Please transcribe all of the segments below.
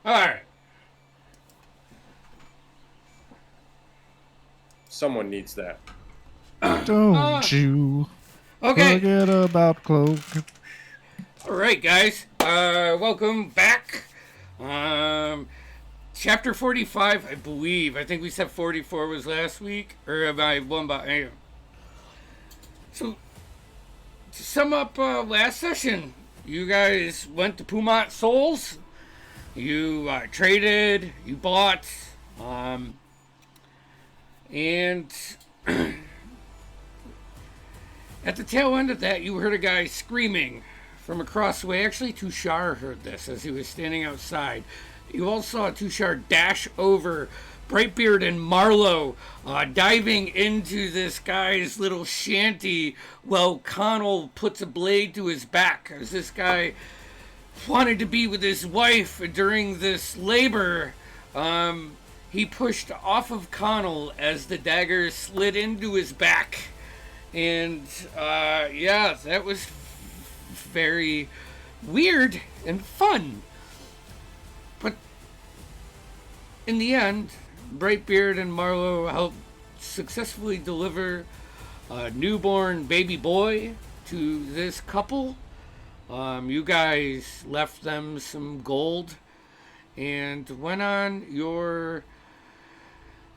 All right. Someone needs that. Don't you Okay. forget about Cloak. All right, guys. Welcome back. Um, Chapter 45, I believe. I think we said 44 was last week, or am I one by? So to sum up last session, you guys went to Pumat Souls. You traded. You bought. And at the tail end of that, you heard a guy screaming from across the way. Actually, Tushar heard this as he was standing outside. You all saw Tushar dash over Brightbeard and Marlowe, diving into this guy's little shanty while Connell puts a blade to his back as this guy wanted to be with his wife during this labor. He pushed off of Connell as the dagger slid into his back. And, yeah, that was very weird and fun. But in the end, Brightbeard and Marlowe helped successfully deliver a newborn baby boy to this couple. You guys left them some gold and went on your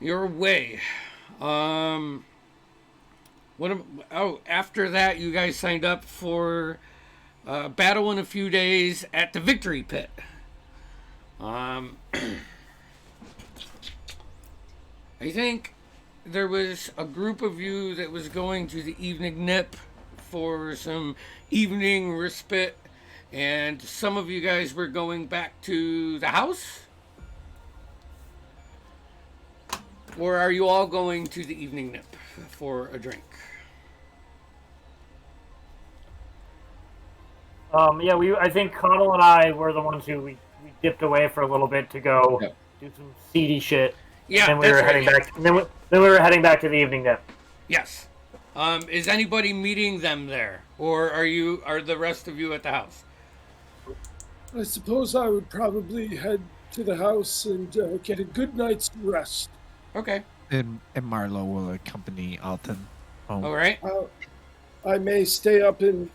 way. After that, you guys signed up for battle in a few days at the Victory Pit. I think there was a group of you that was going to the evening nip for some evening respite, and some of you guys were going back to the house? Or are you all going to the evening nip for a drink? Yeah, I think Connell and I were the ones who we dipped away for a little bit to go do some seedy shit. Yeah, and then we were heading back. And then we were heading back to the evening nip. Yes. Is anybody meeting them there, or are the rest of you at the house? I suppose I would probably head to the house and get a good night's rest. Okay. And Marlowe will accompany Alton home. All right. I may stay up and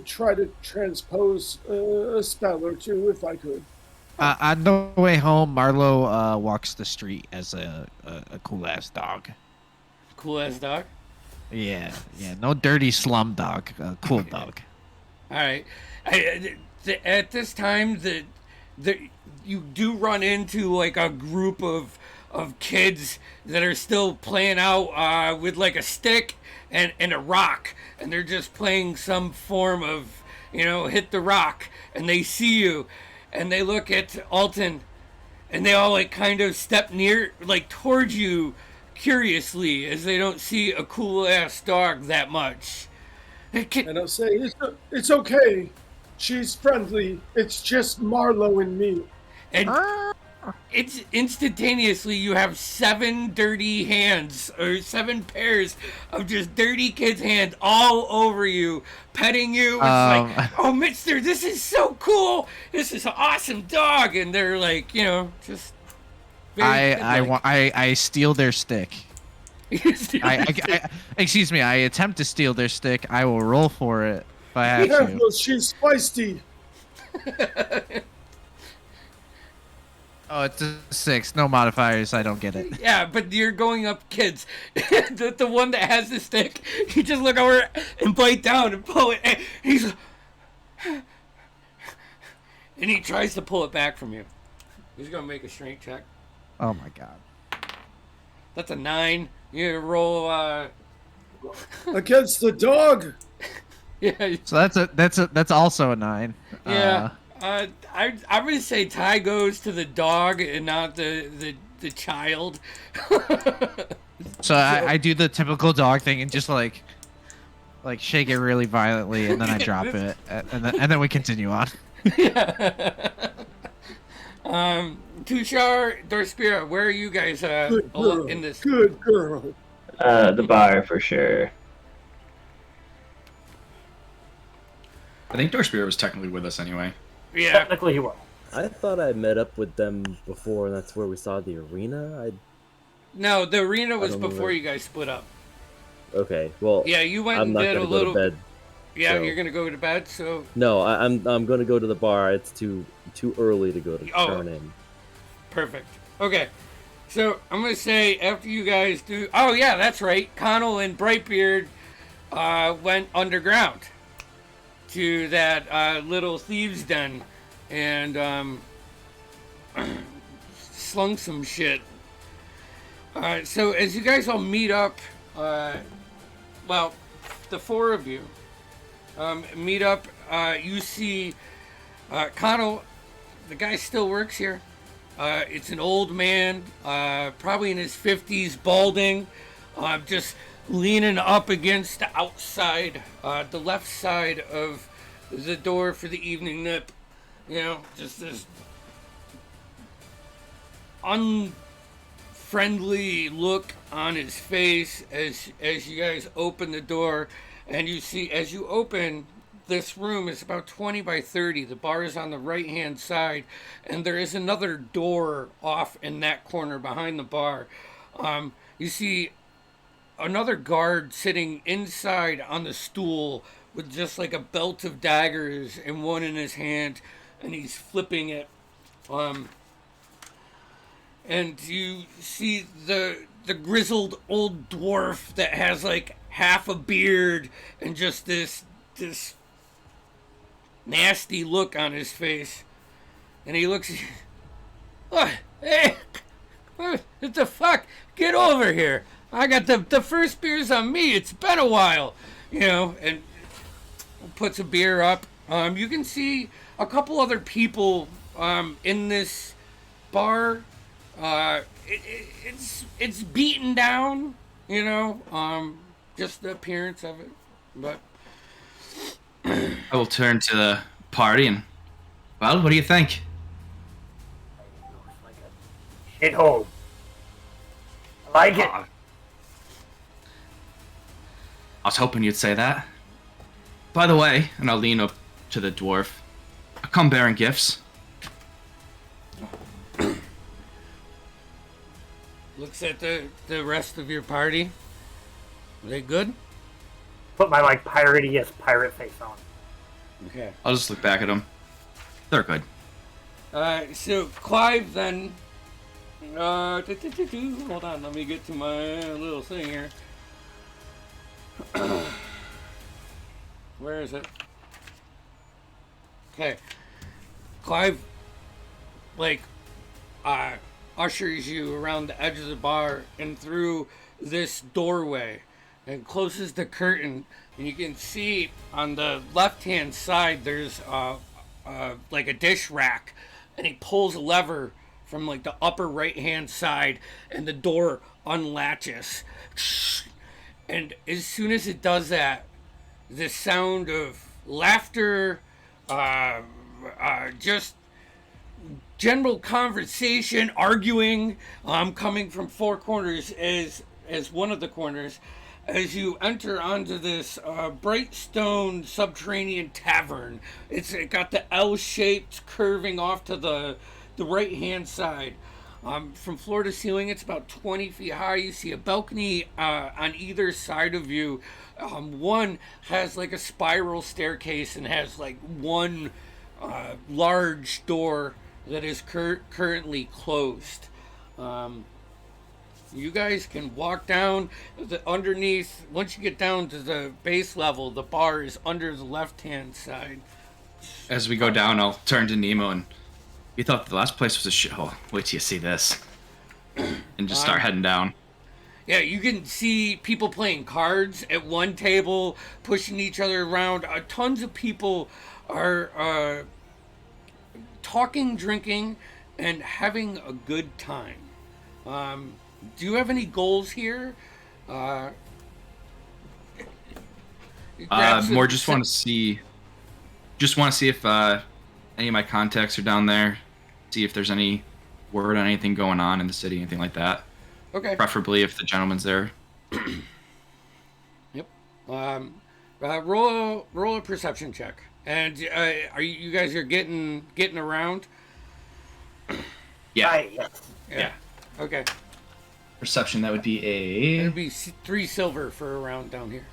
try to transpose a spell or two if I could. On the way home, Marlowe walks the street as a cool-ass dog. Cool-ass dog? Yeah. No dirty slum dog. Cool dog. All right. At this time, you do run into like a group of kids that are still playing out with like a stick and a rock, and they're just playing some form of, hit the rock, and they see you, and they look at Alton, and they all like kind of step near, like towards you curiously, as they don't see a cool ass dog that much. And I'll say, it's okay. She's friendly. It's just Marlowe and me. And it's instantaneously you have 7 dirty hands, or 7 pairs of just dirty kids' hands all over you, petting you. It's like, oh, Mister, this is so cool. This is an awesome dog. And they're like, just. I steal their stick. Excuse me. I attempt to steal their stick. I will roll for it if I have to. She's feisty. Oh, it's a 6. No modifiers. I don't get it. Yeah, but you're going up kids. the one that has the stick, you just look over and bite down and pull it. And he's, and he tries to pull it back from you. He's gonna make a strength check. Oh my god. That's a 9. You roll against the dog. Yeah. So that's also a 9. Yeah. I'm gonna say tie goes to the dog and not the child. So I do the typical dog thing and just like shake it really violently, and then I drop it, and then we continue on. Yeah. Tushar, Dorspira, where are you guys in this? Good girl. The bar for sure. I think Dorspira was technically with us anyway. Yeah. Technically, he was. I thought I met up with them before, and that's where we saw the arena. No, the arena was don't before remember. you guys split up. Okay, well, Yeah, you went I'm and not did a gonna go to little. bed. Yeah, so- you're gonna go to bed. So No, I'm gonna go to the bar. It's too early to go to turn in. perfect. Okay, so I'm gonna say after you guys do. Oh yeah, that's right. Connell and Brightbeard went underground to that little thieves' den and slung some shit. So as you guys all meet up, well, the four of you meet up. You see Connell, the guy still works here. It's an old man, probably in his 50s, balding, just leaning up against the outside, the left side of the door for the evening nip. You know, just this unfriendly look on his face as you guys open the door, and you see as you open this room is about 20 by 30. The bar is on the right hand side, and there is another door off in that corner behind the bar. You see another guard sitting inside on the stool with just like a belt of daggers and one in his hand, and he's flipping it. And you see the grizzled old dwarf that has like half a beard and just this nasty look on his face, and he looks. Oh, hey, what the fuck? Get over here! I got the first beers on me. It's been a while, you know. And puts a beer up. You can see a couple other people in this bar. It's beaten down, you know. Just the appearance of it, but. I will turn to the party and, well, what do you think? Shithole. I like it. I was hoping you'd say that. By the way, and I'll lean up to the dwarf, I come bearing gifts. Looks at the rest of your party. Are they good? Put my like piratey-esque pirate face on. Okay. I'll just look back at them. They're good. So Clive then. Hold on, let me get to my little thing here. Where is it? Okay. Clive, like, ushers you around the edge of the bar and through this doorway and closes the curtain, and you can see on the left-hand side there's like a dish rack, and he pulls a lever from like the upper right-hand side, and the door unlatches. And as soon as it does that, the sound of laughter, just general conversation, arguing, coming from four corners as one of the corners, as you enter onto this bright stone subterranean tavern. It got the L-shaped curving off to the right hand side. From floor to ceiling, it's about 20 feet high. You see a balcony on either side of you. One has like a spiral staircase and has like one large door that is currently closed. You guys can walk down underneath. Once you get down to the base level, the bar is under the left-hand side. As we go down, I'll turn to Nemo and, you thought the last place was a shithole. Wait till you see this. And just start heading down. Yeah, you can see people playing cards at one table, pushing each other around. Tons of people are talking, drinking, and having a good time. Do you have any goals here? More just want to see if any of my contacts are down there. See if there's any word on anything going on in the city, anything like that. Okay. Preferably if the gentleman's there. Yep. Roll a perception check. And are you guys are getting around? Yeah. Right, yes. Yeah. Okay. Perception, that would be It'd be 3 silver for a round down here.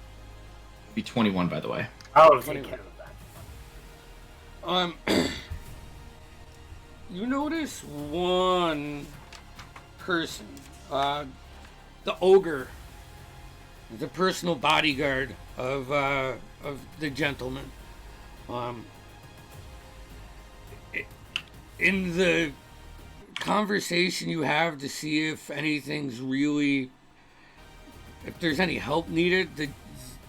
be 21, by the way. Oh, take 21. care of that. You notice one person, the ogre, the personal bodyguard of the gentleman. In the conversation you have to see if anything's really, if there's any help needed,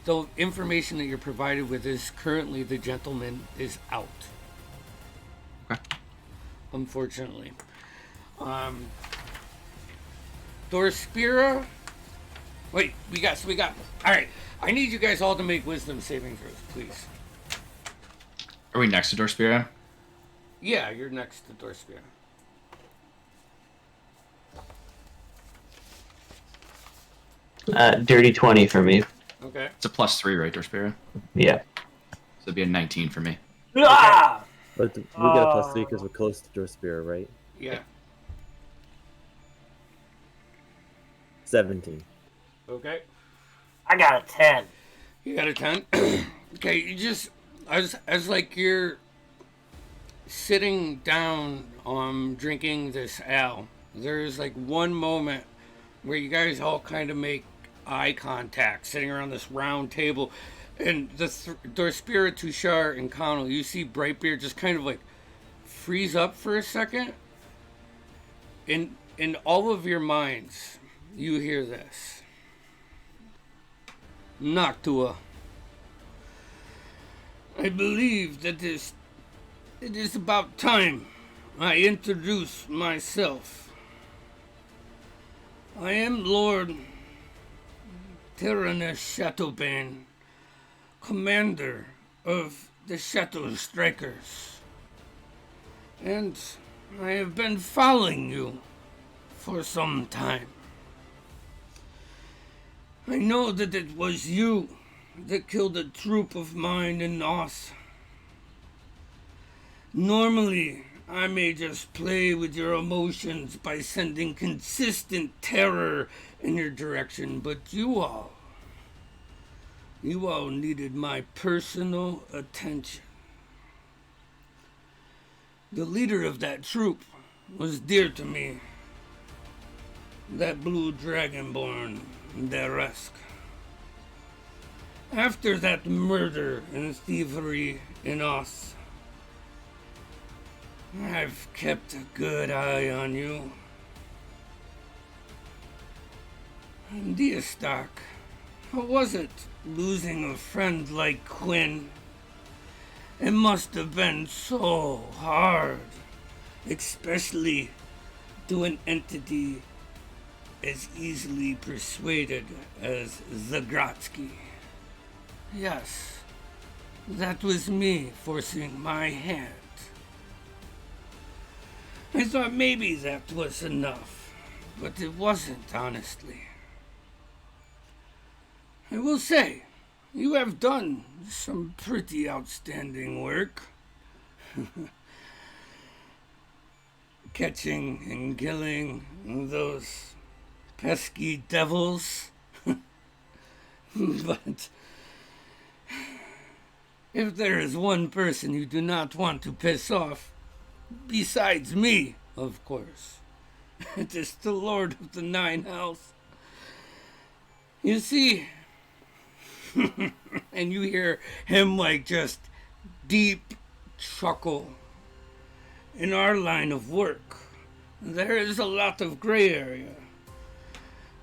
the information that you're provided with is currently the gentleman is out. Okay. Unfortunately. Dorspira. Wait, we got. Alright. I need you guys all to make wisdom saving throws, please. Are we next to Dorspira? Yeah, you're next to Dorspira. Dirty 20 for me. Okay. It's a +3, right, Dorspira? Yeah. So it'd be a 19 for me. Ah! But we get a +3 because we're close to Dorspira, right? Yeah. 17. Okay. I got a 10. You got a 10? Okay, you just as like you're sitting down drinking this ale, there's like one moment where you guys all kind of make eye contact sitting around this round table, and the Dorspira, Tushar, and Connell, you see Brightbeard just kind of like freeze up for a second. In all of your minds, you hear this. Noctua. I believe that it is about time I introduce myself. I am Lord Tyrannus Shadowbane, commander of the Shadow Strikers. And I have been following you for some time. I know that it was you that killed a troop of mine in Nos. Normally, I may just play with your emotions by sending consistent terror in your direction, but you all needed my personal attention. The leader of that troop was dear to me. That blue dragonborn, Deresk. After that murder and thievery in Oz, I've kept a good eye on you. And Diastark, how was it losing a friend like Quinn? It must have been so hard, especially to an entity as easily persuaded as Zagrotsky. Yes, that was me forcing my hand. I thought maybe that was enough, but it wasn't, honestly. I will say, you have done some pretty outstanding work. Catching and killing those pesky devils. But if there is one person you do not want to piss off, besides me, of course, it is the Lord of the Nine Hells. You see, and you hear him like just deep chuckle. In our line of work, there is a lot of gray area.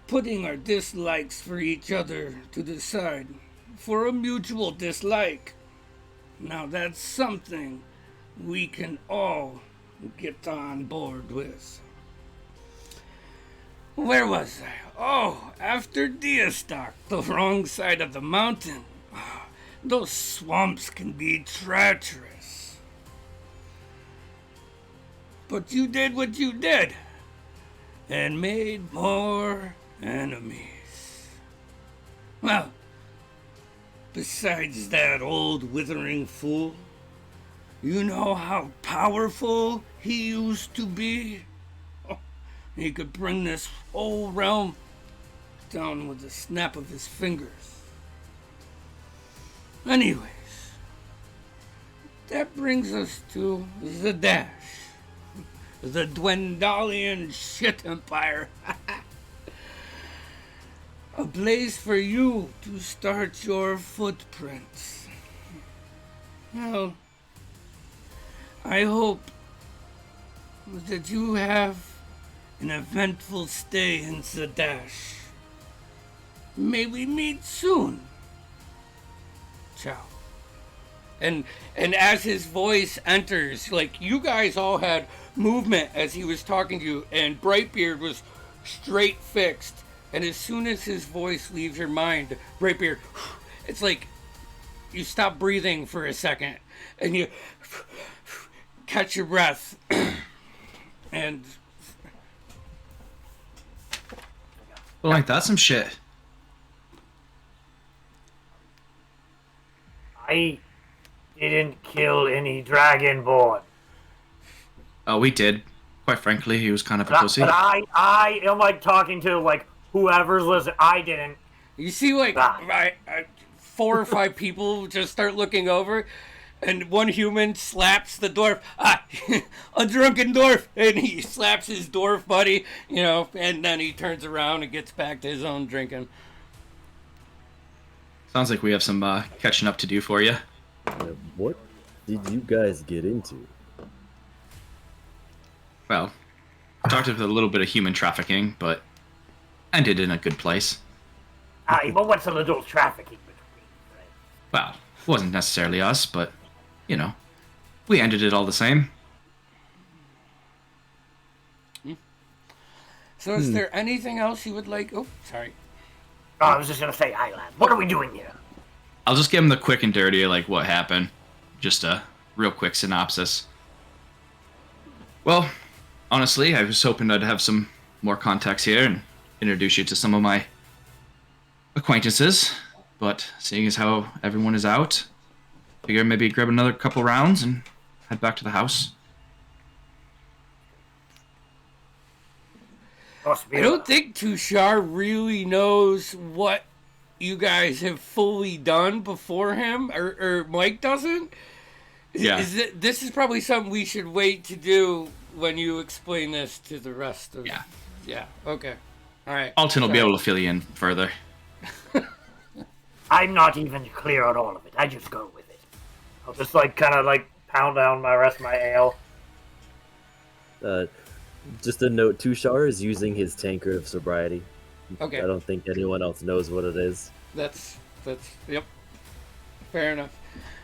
Putting our dislikes for each other to the side for a mutual dislike. Now that's something we can all get on board with. Where was I? Oh, after Diastark, the wrong side of the mountain. Those swamps can be treacherous. But you did what you did, and made more enemies. Well, besides that old withering fool, You know how powerful he used to be? Oh, he could bring this whole realm down with the snap of his fingers. Anyways, that brings us to Zadash, the Dwendalian shit empire. A place for you to start your footprints. Well, I hope that you have an eventful stay in Zadash. May we meet soon. Ciao. And as his voice enters, like, you guys all had movement as he was talking to you, and Brightbeard was straight fixed. And as soon as his voice leaves your mind, Brightbeard, it's like you stop breathing for a second and you catch your breath. And Well, like that's some shit. I didn't kill any Dragonborn. Oh, we did. Quite frankly, he was kind of a But pussy. I am like talking to like whoever's listening. I didn't. you see, like, 4 or 5 people just start looking over, and one human slaps the dwarf. A drunken dwarf! And he slaps his dwarf buddy, and then he turns around and gets back to his own drinking. Sounds like we have some catching up to do for you. What did you guys get into? Well, talked about a little bit of human trafficking, but ended in a good place. Aye, but what's a little trafficking between? Well, it wasn't necessarily us, but, we ended it all the same. So is there anything else you would like? Oh, sorry. Oh, I was just gonna say, aye, lad. What are we doing here? I'll just give him the quick and dirty, like, what happened. Just a real quick synopsis. Well, honestly, I was hoping I'd have some more contacts here and introduce you to some of my acquaintances. But seeing as how everyone is out, figure maybe grab another couple rounds and head back to the house. I don't think Tushar really knows what you guys have fully done before him, or Mike doesn't. Yeah. This is probably something we should wait to do when you explain this to the rest of. Yeah. Yeah. Okay. All right. Alton will be able to fill you in further. I'm not even clear on all of it. I just go with it. I'll just kind of pound down my rest of my ale. Just a note, Tushar is using his tankard of sobriety. Okay. I don't think anyone else knows what it is. That's yep. Fair enough.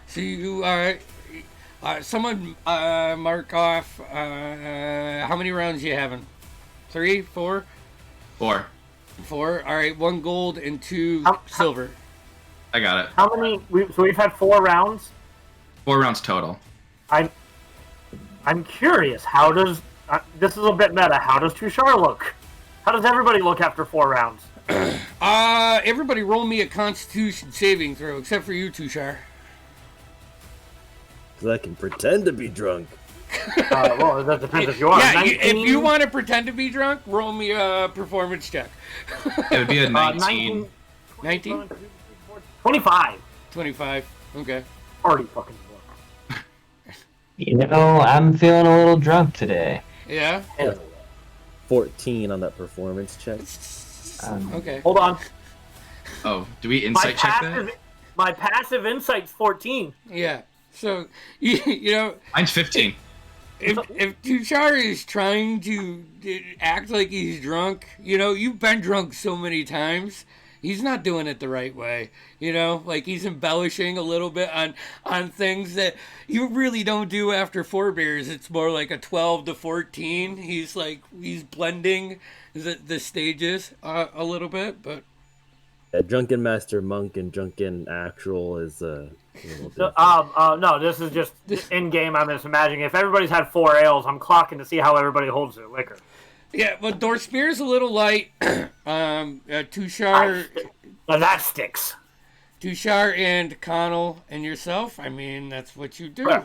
So you someone mark off how many rounds you having? 3, 4? 4. 4. All right, 1 gold and 2 silver. I got it. How many? So we've had 4 rounds. 4 rounds total. I'm curious. How does this is a bit meta? How does Tushar look? How does everybody look after 4 rounds? Everybody roll me a Constitution saving throw, except for you, Tushar. Because I can pretend to be drunk. Well, that depends if you are. Yeah, if you want to pretend to be drunk, roll me a performance check. It would be a 19. 19? 25. 25. Okay. Party fucking work. I'm feeling a little drunk today. Yeah? 14 on that performance check. Okay. Hold on. Oh, do we insight check that? My passive insight's 14. Yeah. So, you know... Mine's 15. If Tushar is trying to act like he's drunk, you've been drunk so many times, he's not doing it the right way. Like he's embellishing a little bit on things that you really don't do after 4 beers. It's more like a 12 to 14. He's blending the stages a little bit, but... Yeah, Drunken Master Monk and Drunken Actual is no, this is just in game. I'm just imagining if everybody's had 4 ales, I'm clocking to see how everybody holds their liquor. Yeah, but Dorspear's a little light. Tushar. Now that sticks. Tushar and Connell and yourself. I mean, that's what you do.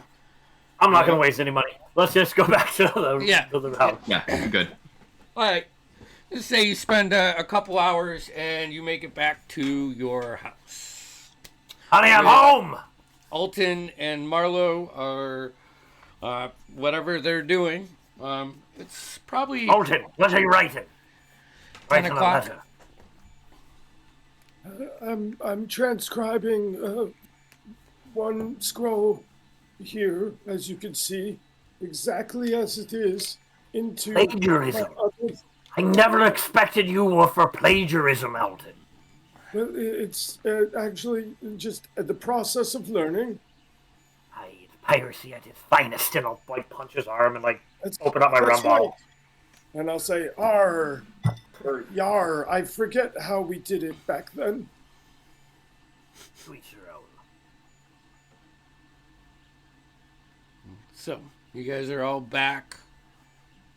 I'm not going to waste any money. Let's just go back to the house. Yeah, good. All right. Let's say you spend a couple hours and you make it back to your house. Honey, I'm home! Alton and Marlo are whatever they're doing. It's probably Alton, what are you writing? 10 o'clock. I'm transcribing one scroll here, as you can see, exactly as it is, into Plagiarism. I never expected you were for plagiarism, Alton. Well, it's actually just the process of learning. It's piracy at its finest, and I'll punch his arm and open up my That's rum bottle. right. And I'll say, "Arr," or "Yar." I forget how we did it back then. Sweet your own. So, you guys are all back.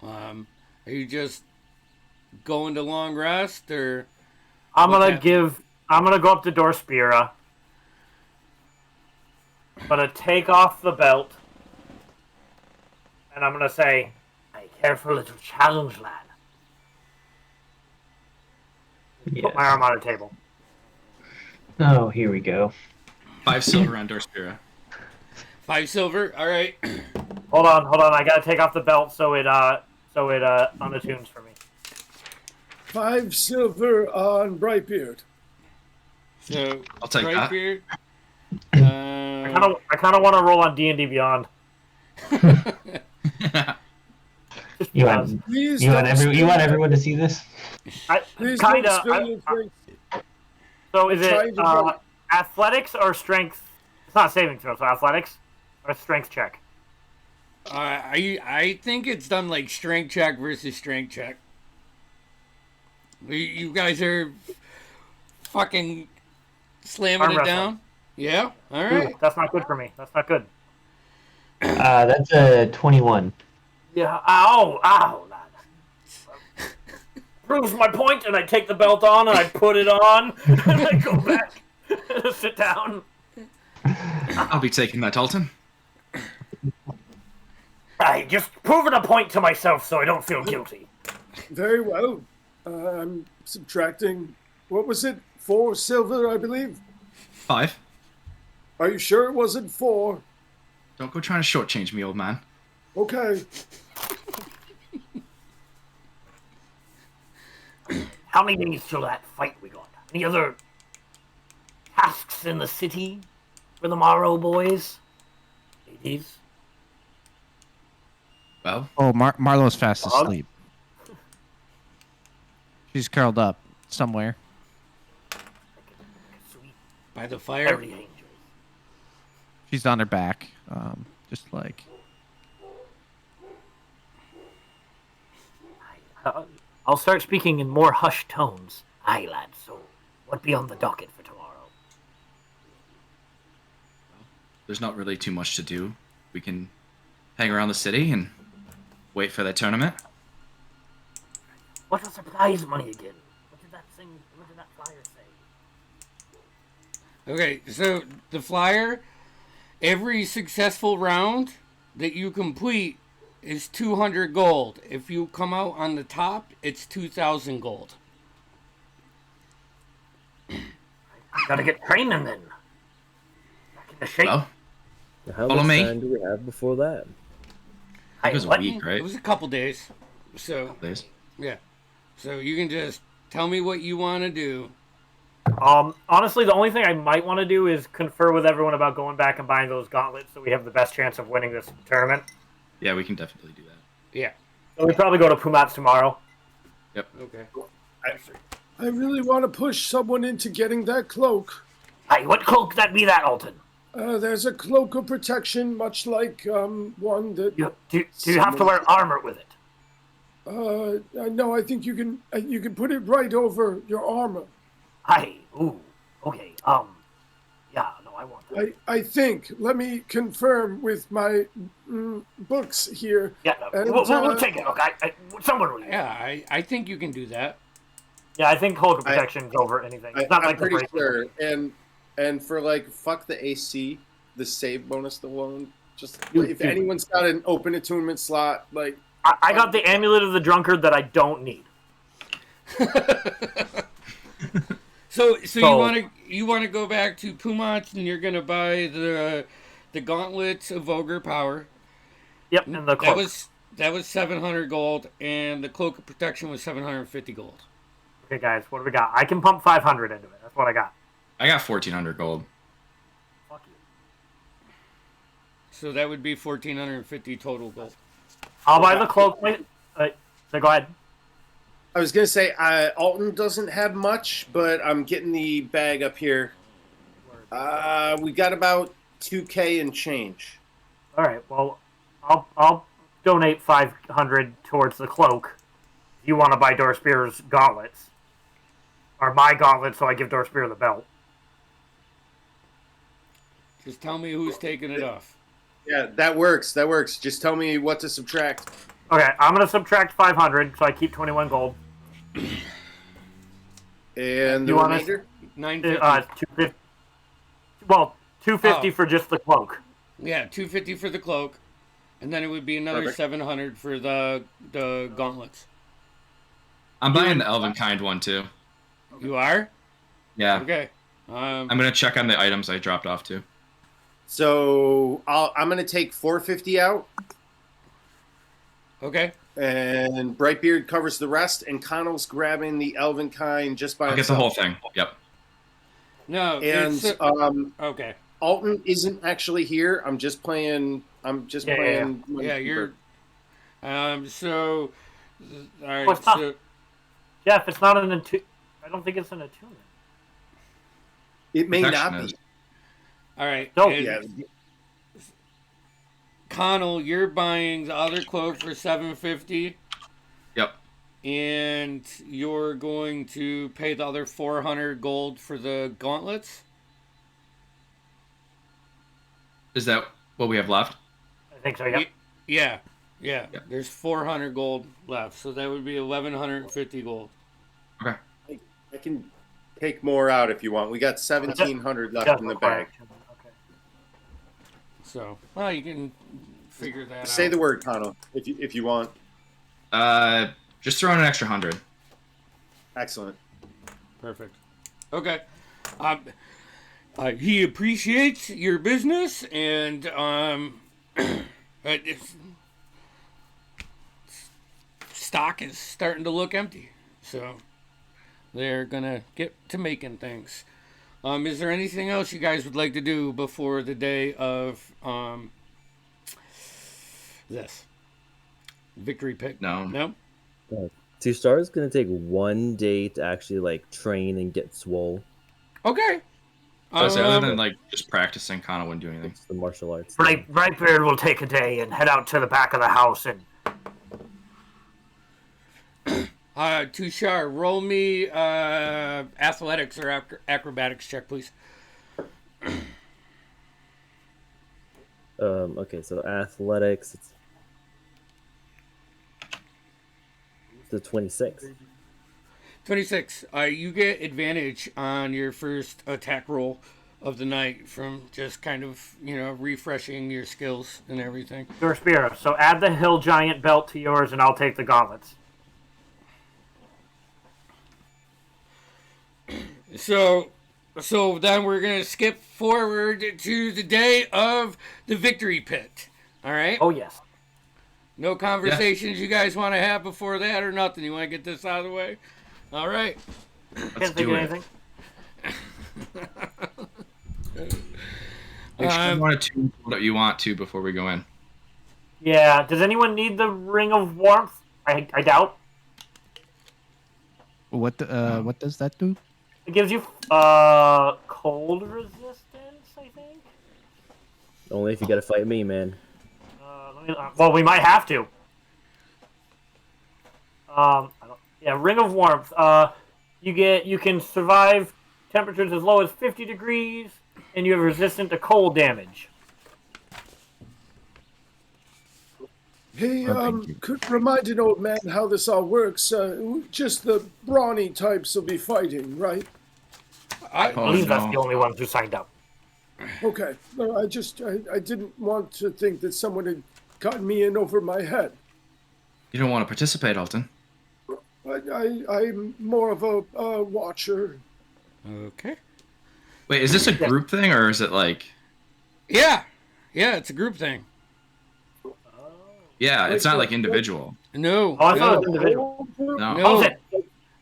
Are you just going to long rest, or? I'm gonna go up to Dorspira. I'm gonna take off the belt, and I'm gonna say, "I care for a little challenge, lad." Yes. Put my arm on the table. Oh, here we go. 5 silver on Dorspira. 5 silver. All right. Hold on. I gotta take off the belt so it unattunes for me. 5 silver on Brightbeard. So I'll take that. Brightbeard, I kind of want to roll on D&D Beyond. You want everyone to see this? Please Kind don't spill your of. drinks. So is Trying it to vote. athletics or strength? It's not saving throw, so athletics or strength check. I think it's done like strength check versus strength check. You guys are fucking slamming Arm it wrestling. down. Yeah. All right. Ooh, that's not good for me. That's not good. That's a 21. Yeah. Ow, lad. Proves my point, and I take the belt on, and I put it on, and I go back, sit down. I'll be taking that, Alton. I just proving a point to myself so I don't feel guilty. Very well. I'm subtracting, what was it? 4 silver, I believe. 5. Are you sure it wasn't 4? Don't go trying to shortchange me, old man. Okay. How many days till that fight we got? Any other tasks in the city for the Morrow boys? Ladies? Well, Oh, Marlo's fast Dog? asleep. She's curled up somewhere. Sweet By the fire. fairy angels. She's on her back, just like. I'll start speaking in more hushed tones. Aye, lad, so what be on the docket for tomorrow? there's not really too much to do. We can hang around the city and wait for that tournament. What was the prize money again? What did that flyer say? Okay, so the flyer, every successful round that you complete is 200 gold. If you come out on the top, it's 2,000 gold. Gotta get training then. Back in the shape. Well, How Follow much me. time do we have before that? I think it was a what? week, right? It was a couple days. So, Days. yeah. So you can just tell me what you want to do. Honestly, the only thing I might want to do is confer with everyone about going back and buying those gauntlets so we have the best chance of winning this tournament. Yeah, we can definitely do that. Yeah. So we probably go to Pumat's tomorrow. Yep. Okay. I really want to push someone into getting that cloak. Aye, what cloak that be that, Alton? There's a cloak of protection, much like one that. Do you have to wear armor with it? No, I think you can put it right over your armor. Aye, ooh, okay, yeah, no, I want that. I think. Let me confirm with my books here. Yeah, no, And, we'll take it. Look, someone will use it. Yeah, I think you can do that. Yeah, I think cloak of protection's over anything. It's not I'm like the pretty bracelet. sure. And for like fuck the AC, the save bonus alone Just if anyone's got an open attunement slot, like I got the amulet of the drunkard that I don't need. So you want to go back to Pumat and you're gonna buy the gauntlets of ogre power. Yep, and the cloak. That was 700 gold, and the cloak of protection was 750 gold. Okay, guys, what do we got? I can pump 500 into it. That's what I got. I got 1,400 gold. Fuck you. So that would be 1,450 total gold. I'll buy the cloak. Wait, so go ahead. I was gonna say, Alton doesn't have much, but I'm getting the bag up here. We got about 2K and change. All right. Well, I'll donate 500 towards the cloak. If you want to buy Dorspear's gauntlets, or my gauntlets, so I give Dorspear the belt. Just tell me who's taking it off. Yeah, that works. That works. Just tell me what to subtract. Okay, I'm gonna subtract 500, so I keep 21 gold. And the You want remainder? 950. 250. Well, 250 for just the cloak. Yeah, 250 for the cloak, and then it would be another Perfect. 700 for the gauntlets. I'm buying the Elvenkind one too. You are? Yeah. Okay. I'm gonna check on the items I dropped off too. So I'm gonna take 450 out, Okay. and Brightbeard covers the rest, and Connell's grabbing the Elvenkind just by I'll get the whole thing. Yep. No. And okay. Alton isn't actually here. I'm just playing. Playing. Yeah, you're. So. All right. What's up? So Jeff, it's not an attunement. I don't think it's an attunement. It may Protection not is. be. all right. No. and Yeah. Connell, you're buying the other cloak for 750. Yep. And you're going to pay the other 400 gold for the gauntlets? Is that what we have left? I think so. Yep. Yeah. Yeah. There's 400 gold left, so that would be 1,150 gold. Okay. I can take more out if you want. We got 1,700 left in the bag. Okay. So, well, you can figure that out. Say the word, Connell, if you want. Just throw in an extra 100. Excellent. Perfect. Okay. He appreciates your business, and stock is starting to look empty. So they're gonna get to making things. Is there anything else you guys would like to do before the day of this victory pick? No. No. 2 stars gonna take 1 day to actually like train and get swole. Okay. So other than like just practicing, Connor wouldn't do anything. It's the martial arts. Brightbeard will take a day and head out to the back of the house and. Tushar, roll me athletics or acrobatics check, please. Okay, so athletics. It's the 26. 26. You get advantage on your first attack roll of the night from just kind of, refreshing your skills and everything. Dorspear, so add the hill giant belt to yours and I'll take the gauntlets. So then we're going to skip forward to the day of the victory pit. All right? Oh, yes. No conversations you guys want to have before that or nothing? You want to get this out of the way? All right. Let's do it. Make sure you want to tune what you want to before we go in. Yeah. Does anyone need the ring of warmth? I doubt. What does that do? It gives you cold resistance, I think. Only if you gotta fight me, man. Well, we might have to. Ring of warmth. You can survive temperatures as low as 50 degrees, and you have resistant to cold damage. Hey, thank you. could remind an old man how this all works. Just the brawny types will be fighting, right? I Oh, believe that's no. the only ones who signed up. Okay. No, I didn't want to think that someone had gotten me in over my head. You don't want to participate, Alton. I'm more of a watcher. Okay. Wait, is this a group thing or is it like? Yeah, it's a group thing. Yeah, it's not like individual. No. Oh, I thought it was individual. No. Alton,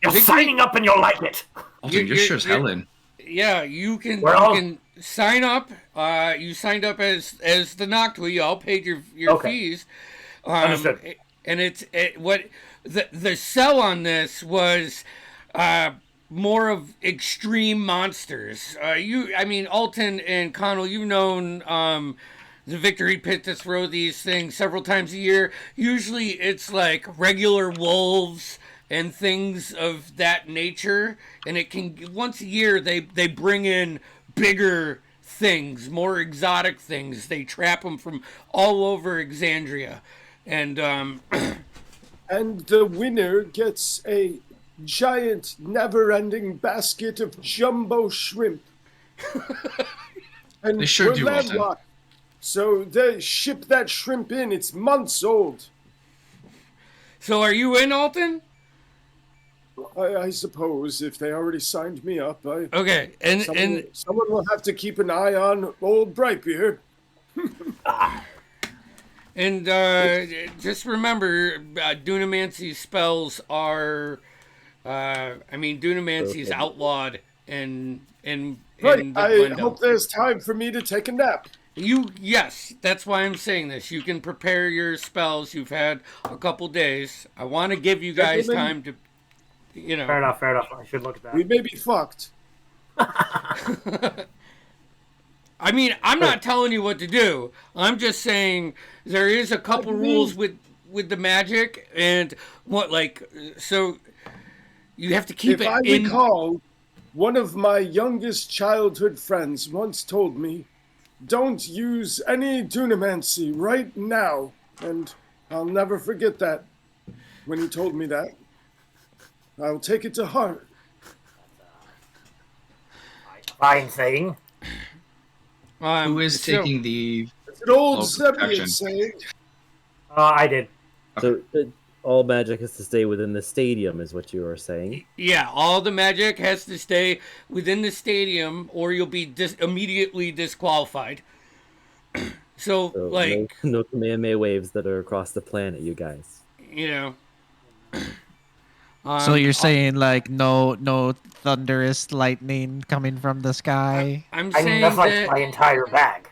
you're signing up and you'll like it. Alton, you're sure as hell in. Yeah, you can Well- you can sign up. You signed up as the Noctua. You all paid your fees. Understood. And what the sell on this was more of extreme monsters. Alton and Connell, you've known the Victory Pit to throw these things several times a year. Usually it's like regular wolves and things of that nature, and it can once a year they bring in bigger things, more exotic things. They trap them from all over Exandria, and And the winner gets a giant, never-ending basket of jumbo shrimp. And They sure we're do, Alton. landlocked, so they ship that shrimp in. It's months old. so are you in, Alton? I suppose if they already signed me up, Okay, and someone will have to keep an eye on old Brightbeard. And just remember, Dunamancy spells are, Dunamancy's Okay. outlawed in Right, the I Glendale. hope there's time for me to take a nap. Yes, that's why I'm saying this. You can prepare your spells. You've had a couple days. I want to give you guys time to, Fair enough. I should look at that. We may be fucked. I'm not telling you what to do. I'm just saying there is a couple rules with the magic and so you have to keep If it I in. recall, one of my youngest childhood friends once told me, don't use any dunamancy right now. And I'll never forget that when he told me that. I'll take it to heart. Fine saying. Who is taking the? It's an old Oh, protection. Zebian saying. I did. So all magic has to stay within the stadium, is what you were saying. Yeah, all the magic has to stay within the stadium, or you'll be immediately disqualified. So no Kamehameha waves that are across the planet, you guys. So you're saying like no thunderous lightning coming from the sky? I'm I mean, saying that's like that my entire bag.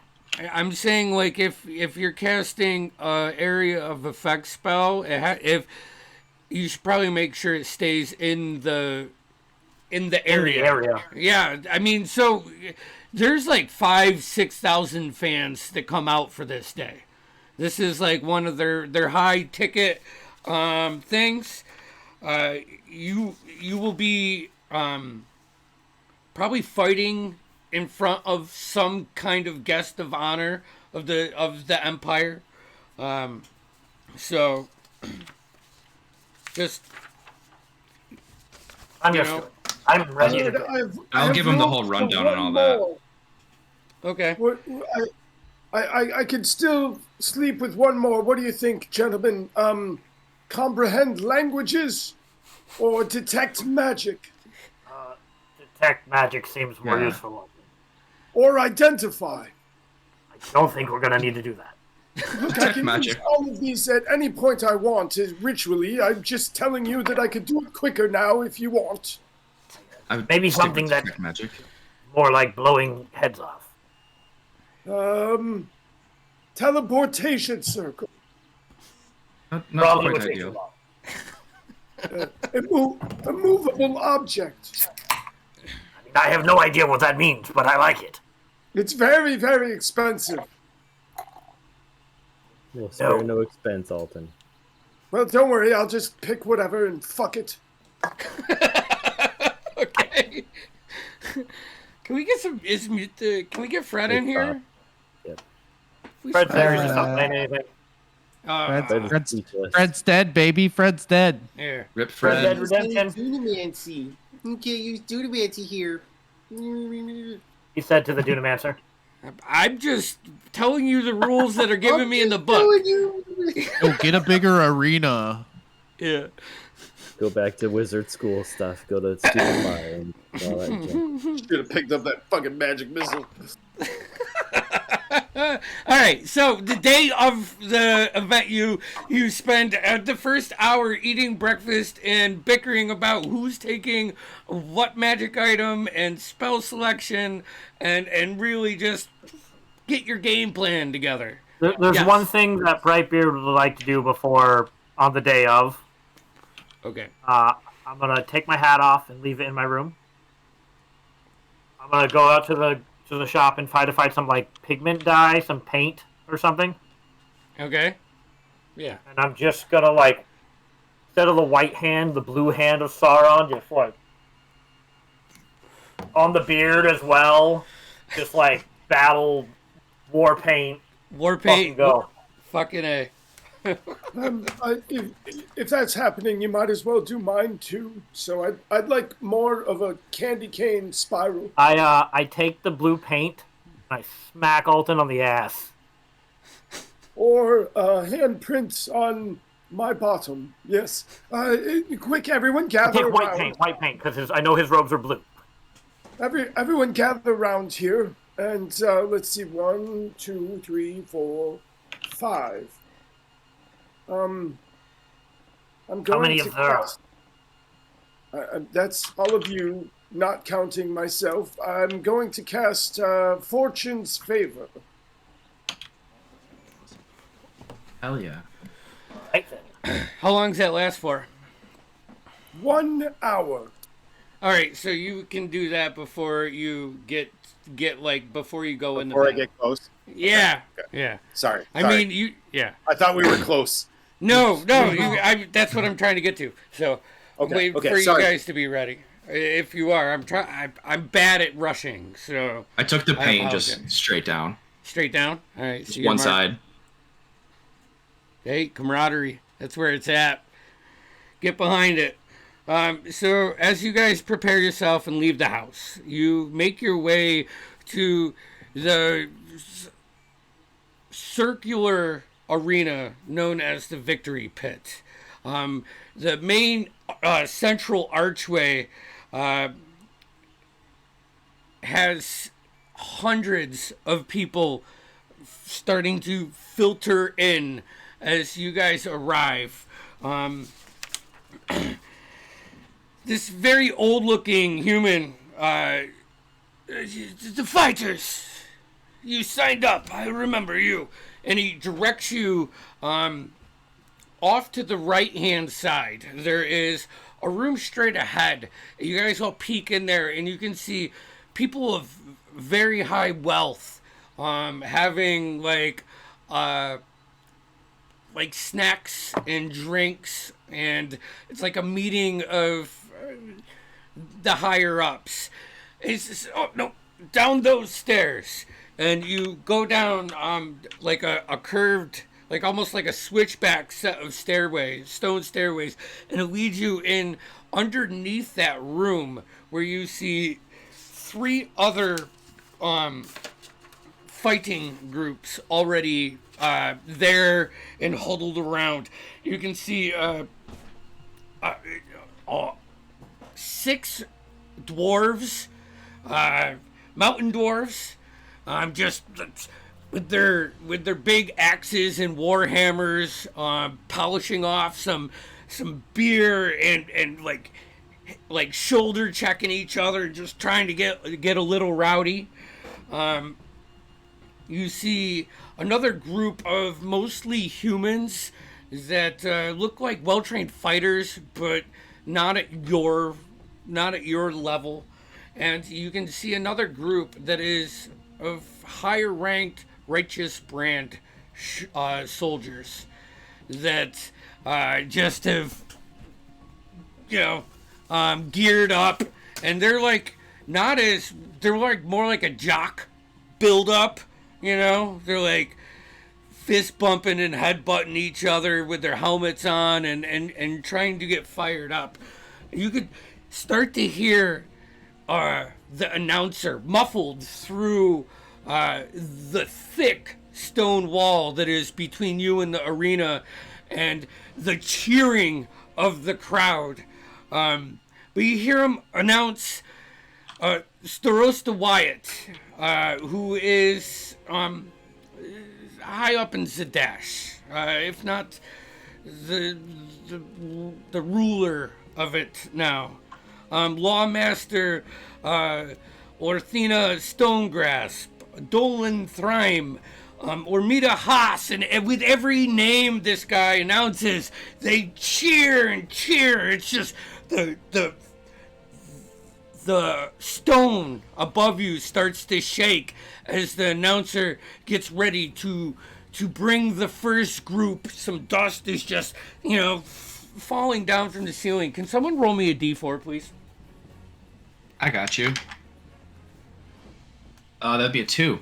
I'm saying like if you're casting a area of effect spell, if you should probably make sure it stays in the area. Yeah, so there's like 5,000-6,000 fans that come out for this day. This is like one of their high ticket things. You will be probably fighting in front of some kind of guest of honor of the Empire. So just Understood. I'm ready to go. I'll give him the whole rundown and all that. Okay. I could still sleep with one more. What do you think, gentlemen? Comprehend languages or detect magic? Detect magic seems more useful. Or identify? I don't think we're going to need to do that. Look, I can use all of these at any point I want, ritually. I'm just telling you that I could do it quicker now if you want. Maybe something that magic. More like blowing heads off. Teleportation circle. Not quite ideal. A movable object. I have no idea what that means, but I like it. It's very, very expensive. We'll spare no expense, Alton. Well, don't worry. I'll just pick whatever and fuck it. Okay. Can we get can we get Fred in here? Yep. Fred's there. He's not playing anything. Fred's dead, baby. Fred's dead. Here. Rip Fred Fred. Dead Redemption. Dunamancy. You can't use Dunamancy here. He said to the Dunamancer. I'm just telling you the rules that are given me in the book. Oh, get a bigger arena. Yeah. Go back to wizard school stuff. Go to stupid fire and all that junk. Should have picked up that fucking magic missile. All right, so the day of the event, you spend the first hour eating breakfast and bickering about who's taking what magic item and spell selection, and really just get your game plan together. There's Yes. one thing that Brightbeard would like to do before on the day of. Okay. I'm gonna take my hat off and leave it in my room. I'm gonna go out to the shop and try to find some like pigment dye, some paint or something. Okay. Yeah. And I'm just gonna like, instead of the white hand, the blue hand of Sauron, just like on the beard as well. Just like battle war paint. War paint. Go. Fucking A. If that's happening, you might as well do mine too. So I'd like more of a candy cane spiral. I take the blue paint and I smack Alton on the ass. Or handprints on my bottom. Yes. Quick, everyone I gather take around. white paint, because I know his robes are blue. Everyone gather around here. And let's see, 1, 2, 3, 4, 5. I'm going How many to of there? cast. That's all of you, not counting myself. I'm going to cast Fortune's Favor. Hell yeah. Right then. How long does that last for? 1 hour. All right, so you can do that before you get like before you go in the Before I battle. get close. Yeah. Yeah. Sorry. I mean, you. Yeah. I thought we were close. No. That's what I'm trying to get to. So wait for you sorry. guys to be ready. If you are, I'm bad at rushing. So I took the I pain apologize. just straight down. Straight down. All right. Just so you're one marked. side. Hey, camaraderie. That's where it's at. Get behind it. So as you guys prepare yourself and leave the house, you make your way to the circular arena known as the Victory Pit. The main central archway has hundreds of people starting to filter in as you guys arrive. This very old-looking human, the fighters, you signed up, I remember you. And he directs you off to the right-hand side. There is a room straight ahead. You guys all peek in there, and you can see people of very high wealth having like snacks and drinks, and it's like a meeting of the higher ups. It's just, oh no, down those stairs, and you go down like a curved, like almost like a switchback set of stairways, stone stairways, and it leads you in underneath that room where you see 3 other fighting groups already there and huddled around. You can see 6 dwarves, mountain dwarves, just with their big axes and war hammers, polishing off some beer and like shoulder checking each other, just trying to get a little rowdy. You see another group of mostly humans that look like well-trained fighters, but not at your level. And you can see another group that is of higher-ranked righteous brand soldiers that just have, geared up, and they're like more like a jock build up. They're like fist bumping and head butting each other with their helmets on and trying to get fired up. You could start to hear the announcer muffled through the thick stone wall that is between you and the arena, and the cheering of the crowd. But you hear him announce Starosta Wyatt, who is high up in Zadash, if not the ruler of it now. Lawmaster Orthina Stonegrass, Dolan Thrime, Ormita Haas, and with every name this guy announces, they cheer and cheer. It's just the stone above you starts to shake as the announcer gets ready to bring the first group. Some dust is just, falling down from the ceiling. Can someone roll me a d4, please? I got you. That'd be a 2.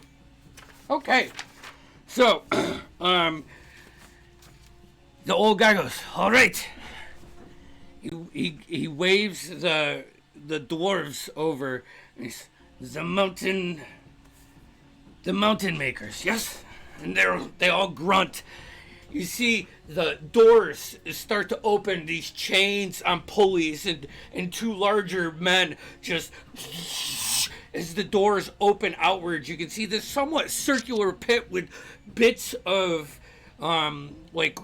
Okay. So, the old guy goes, all right. He waves the dwarves over. And he's, the mountain makers, yes? And they all grunt. You see the doors start to open, these chains on pulleys, and two larger men just, as the doors open outwards, you can see this somewhat circular pit with bits of like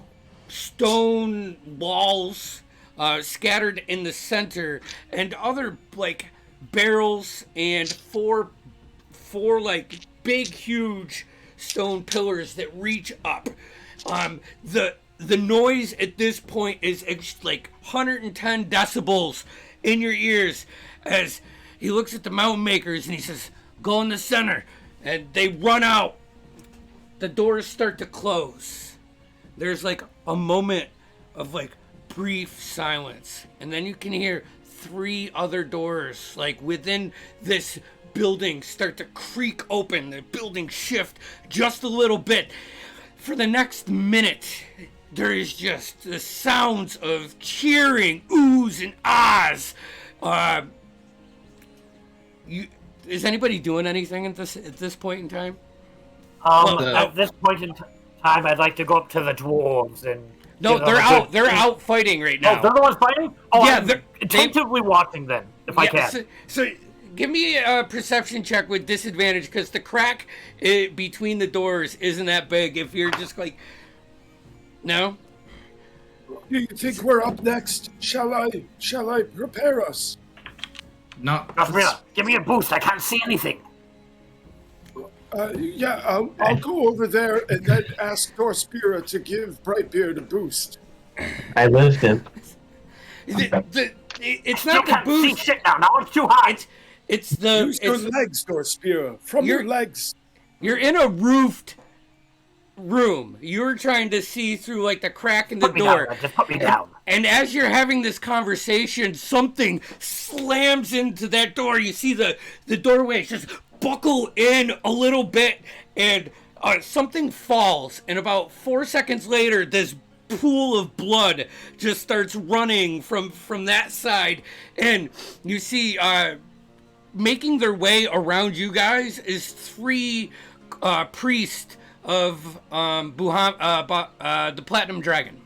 stone walls scattered in the center, and other like barrels and four like big huge stone pillars that reach up. The noise at this point is like 110 decibels in your ears as he looks at the mountain makers and he says, go in the center. And they run out. The doors start to close. There's like a moment of like brief silence. And then you can hear 3 other doors like within this building start to creak open. The building shift just a little bit. For the next minute, there is just the sounds of cheering, oohs and ahs. Is anybody doing anything at this point in time? At this point in time, I'd like to go up to the dwarves and. No, they're out. They're out fighting right now. Oh, they're the ones fighting. Oh, yeah, I'm attentively watching them if I can. So give me a perception check with disadvantage, because the crack between the doors isn't that big. If you're just like, no. Do you think we're up next? Shall I prepare us? No. Give me a boost. I can't see anything. Yeah, I'll go over there and then ask Dorspira to give Brightbeard a boost. I lift him. It's not the boost. See shit now. Now it's too high. Use your legs, Dorspira. From your legs. You're in a roofed room. You're trying to see through like the crack in the door. Just put me down. And as you're having this conversation, something slams into that door. You see the doorway just buckle in a little bit, and something falls. And about 4 seconds later, this pool of blood just starts running from that side. And you see, making their way around you guys is 3 priests of the Platinum Dragon,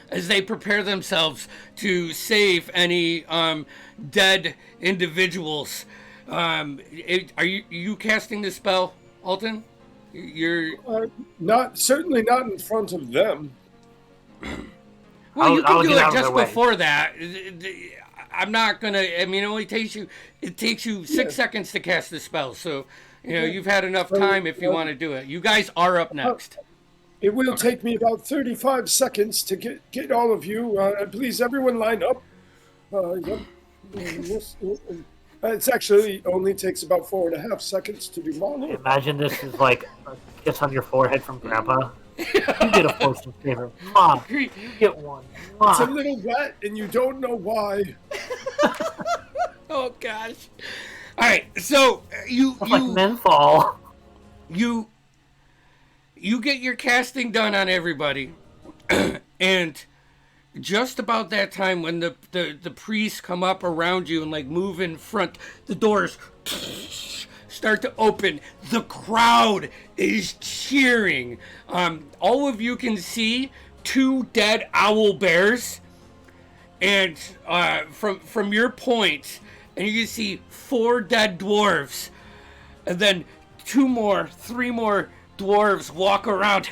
as they prepare themselves to save any dead individuals. Are you casting this spell, Alton? You're certainly not in front of them. Well, you can do it just before that. I'm not gonna. I mean, it takes you 6 seconds to cast the spell. So, you've had enough time if you want to do it. You guys are up next. It will take me about 35 seconds to get all of you. Please, everyone, line up. Yep. It actually only takes about 4.5 seconds to do mono. Imagine this is like a kiss on your forehead from Grandpa. You get a fortune favor. Mom, you get one. Mom. It's a little wet, and you don't know why. Oh, gosh. All right, so like menthol. You get your casting done on everybody, and just about that time when the priests come up around you and like move in front, the doors start to open. The crowd is cheering. All of you can see 2 dead owl bears, and from your point, and you can see 4 dead dwarves, and then 2 more, 3 more dwarves walk around,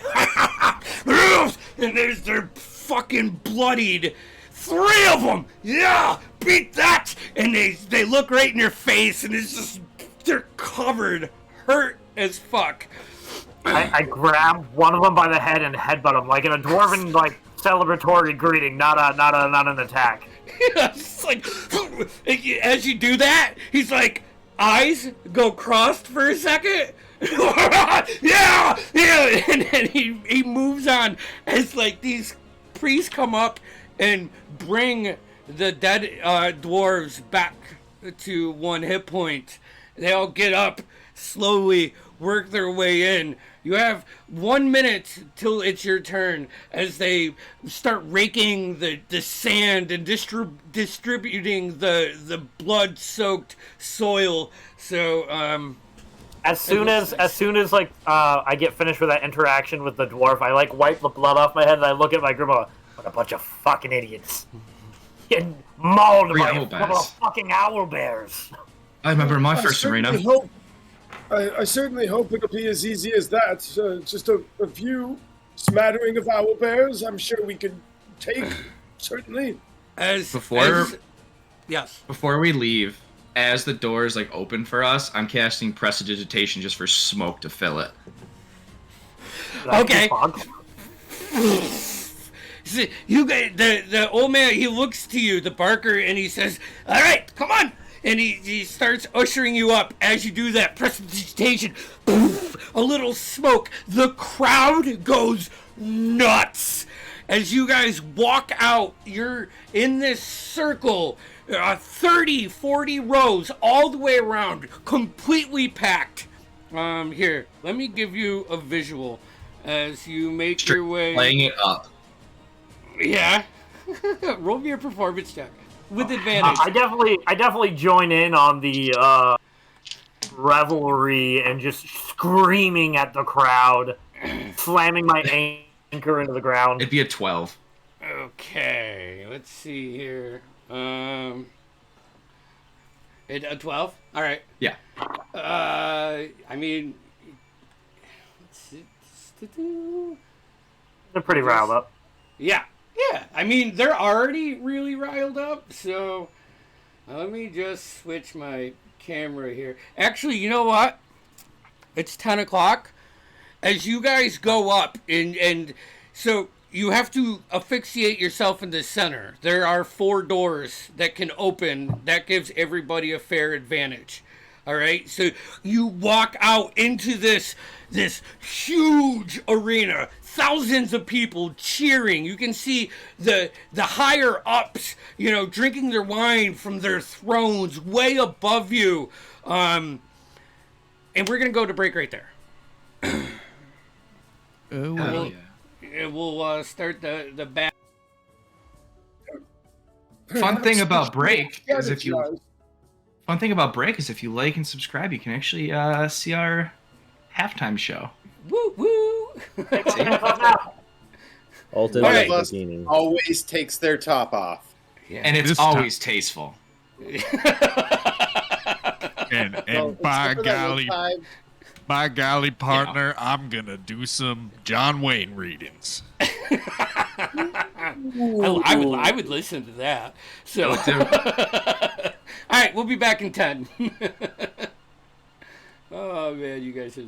and they're fucking bloodied. 3 of them, yeah, beat that, and they look right in your face, and it's just, they're covered, hurt as fuck. I grab one of them by the head and headbutt him like in a dwarven like celebratory greeting, not an attack. Yeah, it's like as you do that, he's like, eyes go crossed for a second. yeah, and then he moves on as like these priests come up and bring the dead dwarves back to 1 hit point. They all get up, slowly work their way in. You have 1 minute till it's your turn as they start raking the sand and distributing the blood-soaked soil. So, as soon as like I get finished with that interaction with the dwarf, I like wipe the blood off my head and I look at my group. What a bunch of fucking idiots! Getting mauled by a couple of fucking owl bears. I remember my first arena. I certainly hope it'll be as easy as that. Just a few smattering of owl bears. I'm sure we could take, certainly. Before we leave, as the doors like open for us, I'm casting Prestidigitation just for smoke to fill it. Okay. See, you guys, the old man, he looks to you, the barker, and he says, "All right, come on." And he starts ushering you up. As you do that, prestidigitation, poof, a little smoke. The crowd goes nuts. As you guys walk out, you're in this circle, 30, 40 rows all the way around, completely packed. Here, let me give you a visual as you make your way. Playing it up. Yeah. Roll me a performance check. With advantage. I definitely join in on the revelry and just screaming at the crowd, slamming my anchor into the ground. It'd be a 12. Okay, let's see here. A 12? All right. Yeah. I mean, they're pretty riled up. Yeah. Yeah, I mean, they're already really riled up, so let me just switch my camera here. Actually, you know what? It's 10 o'clock. As you guys go up, and so you have to asphyxiate yourself in the center. There are 4 doors that can open. That gives everybody a fair advantage. All right? So you walk out into this huge arena. Thousands of people cheering. You can see the higher ups, drinking their wine from their thrones way above you. And we're gonna go to break right there. We'll start the back. Fun thing about break is if you like and subscribe, you can actually see our halftime show. Woo woo! Alton One of us always takes their top off. Yeah. And it's always tasteful. and by golly, partner, I'm gonna do some John Wayne readings. I would listen to that. So, all right, we'll be back in 10. Oh man, you guys are.